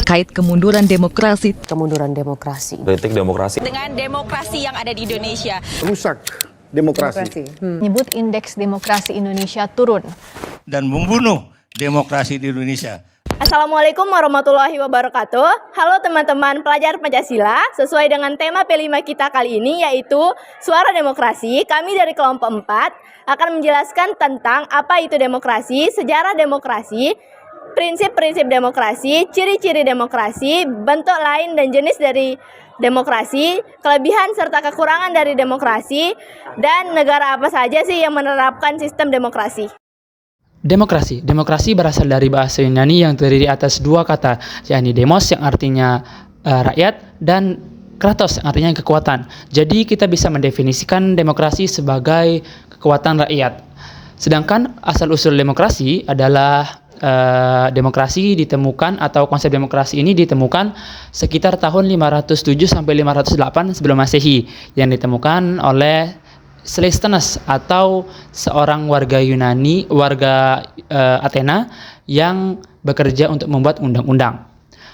terkait kemunduran demokrasi. Kritik demokrasi. Dengan demokrasi yang ada di Indonesia. Rusak demokrasi. Menyebut indeks demokrasi Indonesia turun. Dan membunuh demokrasi di Indonesia. Assalamualaikum warahmatullahi wabarakatuh. Halo teman-teman pelajar Pancasila. Sesuai dengan tema P5 kita kali ini yaitu Suara Demokrasi, kami dari kelompok 4 akan menjelaskan tentang apa itu demokrasi, sejarah demokrasi, prinsip-prinsip demokrasi, ciri-ciri demokrasi, bentuk lain dan jenis dari demokrasi, kelebihan serta kekurangan dari demokrasi, dan negara apa saja sih yang menerapkan sistem demokrasi. Demokrasi berasal dari bahasa Yunani yang terdiri atas dua kata, yakni demos yang artinya rakyat dan kratos yang artinya kekuatan. Jadi kita bisa mendefinisikan demokrasi sebagai kekuatan rakyat. Sedangkan asal-usul demokrasi adalah demokrasi ditemukan atau konsep demokrasi ini ditemukan sekitar tahun 507 sampai 508 sebelum Masehi yang ditemukan oleh Slisthenes atau seorang warga Yunani, Athena yang bekerja untuk membuat undang-undang.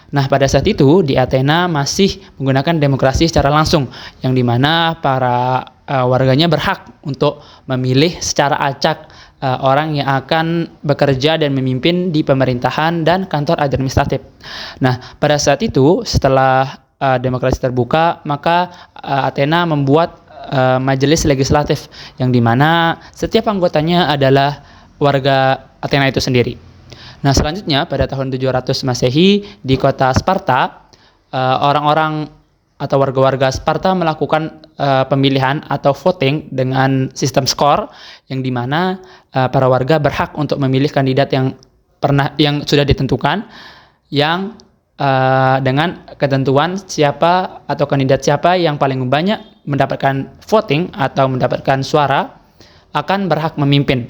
Nah, pada saat itu di Athena masih menggunakan demokrasi secara langsung, yang dimana para warganya berhak untuk memilih secara acak orang yang akan bekerja dan memimpin di pemerintahan dan kantor administratif. Nah, pada saat itu setelah demokrasi terbuka, maka Athena membuat majelis legislatif yang dimana setiap anggotanya adalah warga Athena itu sendiri. Nah, selanjutnya pada tahun 700 Masehi di kota Sparta, orang-orang atau warga-warga Sparta melakukan pemilihan atau voting dengan sistem skor yang dimana para warga berhak untuk memilih kandidat yang sudah ditentukan yang dengan ketentuan siapa atau kandidat siapa yang paling banyak mendapatkan voting atau mendapatkan suara akan berhak memimpin.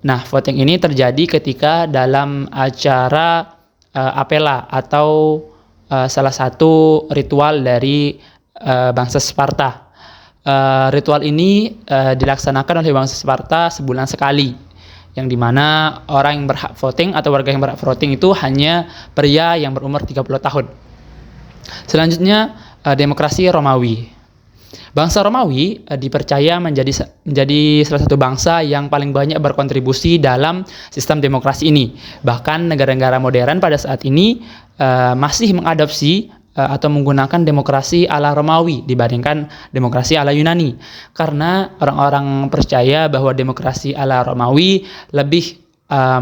Nah, voting ini terjadi ketika dalam acara apela atau salah satu ritual dari bangsa Sparta. Ritual ini dilaksanakan oleh bangsa Sparta sebulan sekali, yang dimana orang yang berhak voting atau warga yang berhak voting itu hanya pria yang berumur 30 tahun. Selanjutnya, demokrasi Romawi. Bangsa Romawi dipercaya menjadi salah satu bangsa yang paling banyak berkontribusi dalam sistem demokrasi ini. Bahkan negara-negara modern pada saat ini masih mengadopsi atau menggunakan demokrasi ala Romawi dibandingkan demokrasi ala Yunani. Karena orang-orang percaya bahwa demokrasi ala Romawi lebih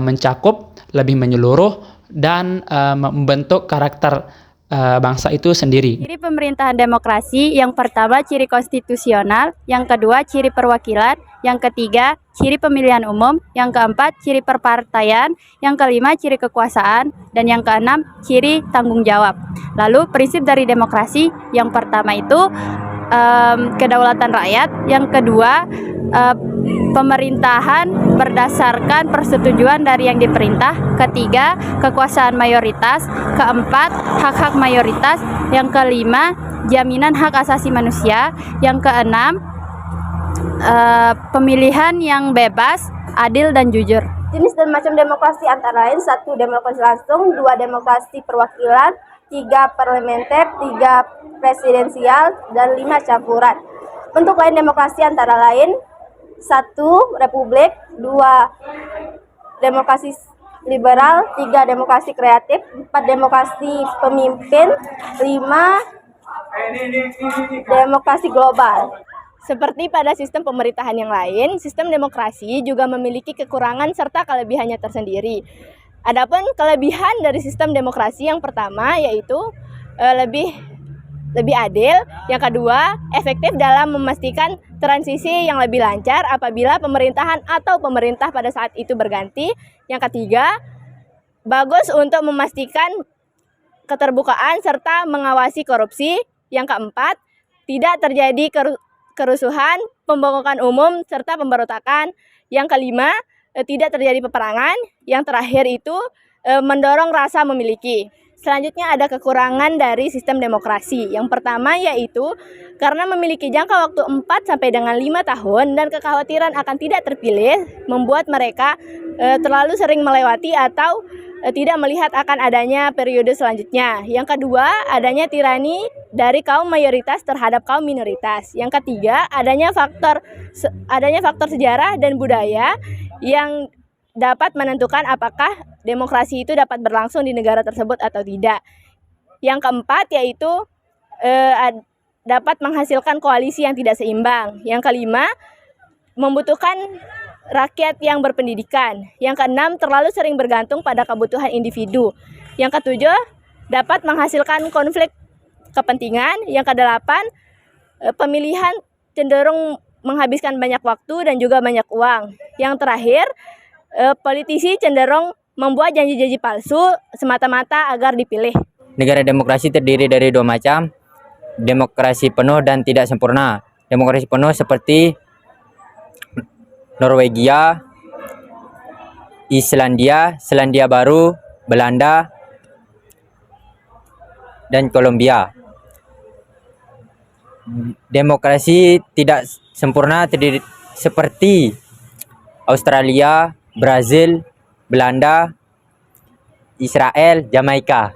mencakup, lebih menyeluruh, dan membentuk karakter bangsa itu sendiri. Ciri pemerintahan demokrasi, yang pertama ciri konstitusional, yang kedua ciri perwakilan, yang ketiga ciri pemilihan umum, yang keempat ciri perpartaian, yang kelima ciri kekuasaan, dan yang keenam ciri tanggung jawab. Lalu prinsip dari demokrasi, yang pertama itu kedaulatan rakyat, yang kedua pemerintahan berdasarkan persetujuan dari yang diperintah, ketiga kekuasaan mayoritas, keempat hak-hak mayoritas, yang kelima jaminan hak asasi manusia, yang keenam pemilihan yang bebas, adil dan jujur. Jenis dan macam demokrasi antara lain: 1. Demokrasi langsung, 2. Demokrasi perwakilan, 3. Parlementer, 3. Presidensial, dan 5. Campuran. Bentuk lain demokrasi antara lain: 1. Republik, 2. Demokrasi liberal, 3. Demokrasi kreatif, 4. Demokrasi pemimpin, 5. Demokrasi global. Seperti pada sistem pemerintahan yang lain, sistem demokrasi juga memiliki kekurangan serta kelebihannya tersendiri. Adapun kelebihan dari sistem demokrasi yang pertama yaitu lebih adil, yang kedua efektif dalam memastikan transisi yang lebih lancar apabila pemerintahan atau pemerintah pada saat itu berganti, yang ketiga bagus untuk memastikan keterbukaan serta mengawasi korupsi, yang keempat tidak terjadi kerusuhan, pembokokan umum serta pemberontakan, yang kelima tidak terjadi peperangan, yang terakhir itu mendorong rasa memiliki. Selanjutnya ada kekurangan dari sistem demokrasi. Yang pertama yaitu karena memiliki jangka waktu 4 sampai dengan 5 tahun dan kekhawatiran akan tidak terpilih membuat mereka terlalu sering melewati atau tidak melihat akan adanya periode selanjutnya. Yang kedua, adanya tirani dari kaum mayoritas terhadap kaum minoritas. Yang ketiga, adanya faktor sejarah dan budaya yang dapat menentukan apakah demokrasi itu dapat berlangsung di negara tersebut atau tidak. Yang keempat yaitu dapat menghasilkan koalisi yang tidak seimbang. Yang kelima, membutuhkan rakyat yang berpendidikan. Yang keenam, terlalu sering bergantung pada kebutuhan individu. Yang ketujuh, dapat menghasilkan konflik kepentingan. Yang kedelapan, pemilihan cenderung menghabiskan banyak waktu dan juga banyak uang. Yang terakhir, politisi cenderung membuat janji-janji palsu semata-mata agar dipilih. Negara demokrasi terdiri dari dua macam, demokrasi penuh dan tidak sempurna. Demokrasi penuh seperti Norwegia, Islandia, Selandia Baru, Belanda, dan Kolombia. Demokrasi tidak sempurna terdiri seperti Australia, Brazil, Belanda, Israel, Jamaika.